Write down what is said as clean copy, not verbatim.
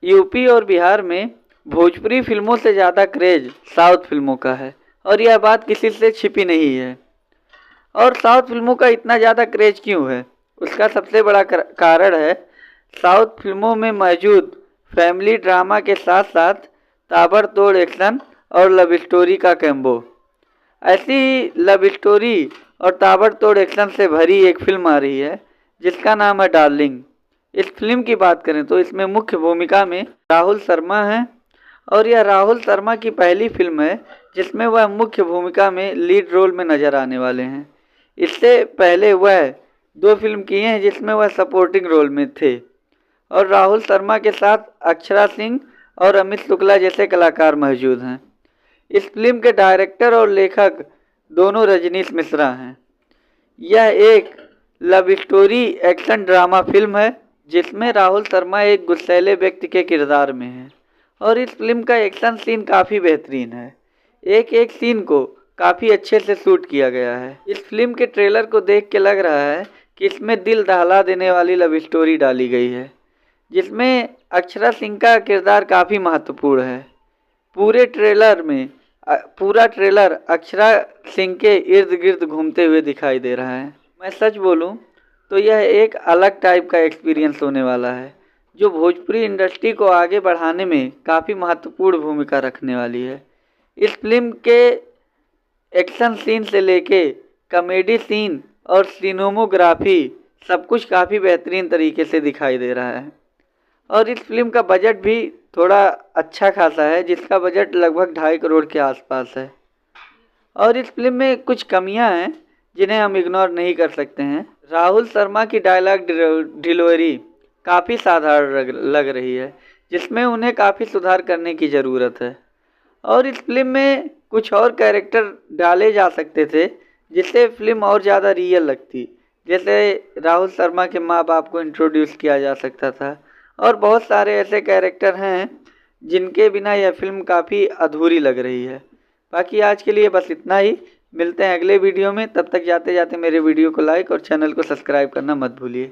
UP और बिहार में भोजपुरी फिल्मों से ज़्यादा क्रेज साउथ फिल्मों का है और यह बात किसी से छिपी नहीं है। और साउथ फिल्मों का इतना ज़्यादा क्रेज क्यों है? उसका सबसे बड़ा कारण है साउथ फिल्मों में मौजूद फैमिली ड्रामा के साथ साथ ताबड़तोड़ एक्शन और लव स्टोरी का कॉम्बो। ऐसी ही लव स्टोरी और ताबड़तोड़ एक्शन से भरी एक फिल्म आ रही है जिसका नाम है डार्लिंग। इस फिल्म की बात करें तो इसमें मुख्य भूमिका में राहुल शर्मा हैं और यह राहुल शर्मा की पहली फिल्म है जिसमें वह मुख्य भूमिका में लीड रोल में नजर आने वाले हैं। इससे पहले वह 2 फिल्म किए हैं जिसमें वह सपोर्टिंग रोल में थे और राहुल शर्मा के साथ अक्षरा सिंह और अमित शुक्ला जैसे कलाकार मौजूद हैं। इस फिल्म के डायरेक्टर और लेखक दोनों रजनीश मिश्रा हैं। यह एक love story action drama film है जिसमें राहुल शर्मा एक गुस्सैले व्यक्ति के किरदार में हैं और इस फिल्म का एक्शन सीन काफ़ी बेहतरीन है। एक एक सीन को काफ़ी अच्छे से शूट किया गया है। इस फिल्म के ट्रेलर को देख के लग रहा है कि इसमें दिल दहला देने वाली लव स्टोरी डाली गई है जिसमें अक्षरा सिंह का किरदार काफ़ी महत्वपूर्ण है। पूरा ट्रेलर अक्षरा सिंह के इर्द गिर्द घूमते हुए दिखाई दे रहा है। मैं सच बोलूं तो यह एक अलग टाइप का एक्सपीरियंस होने वाला है जो भोजपुरी इंडस्ट्री को आगे बढ़ाने में काफ़ी महत्वपूर्ण भूमिका रखने वाली है। इस फिल्म के एक्शन सीन से लेके कॉमेडी सीन और सिनेमोग्राफी सब कुछ काफ़ी बेहतरीन तरीके से दिखाई दे रहा है और इस फिल्म का बजट भी थोड़ा अच्छा खासा है जिसका बजट लगभग 2.5 करोड़ के आसपास है। और इस फिल्म में कुछ कमियां हैं जिन्हें हम इग्नोर नहीं कर सकते हैं। राहुल शर्मा की डायलॉग डिलीवरी काफ़ी साधारण लग रही है जिसमें उन्हें काफ़ी सुधार करने की ज़रूरत है और इस फिल्म में कुछ और कैरेक्टर डाले जा सकते थे जिससे फिल्म और ज़्यादा रियल लगती। जैसे राहुल शर्मा के माँ बाप को इंट्रोड्यूस किया जा सकता था और बहुत सारे ऐसे कैरेक्टर हैं जिनके बिना यह फिल्म काफ़ी अधूरी लग रही है। बाकी आज के लिए बस इतना ही। मिलते हैं अगले वीडियो में। तब तक जाते जाते मेरे वीडियो को लाइक और चैनल को सब्सक्राइब करना मत भूलिए।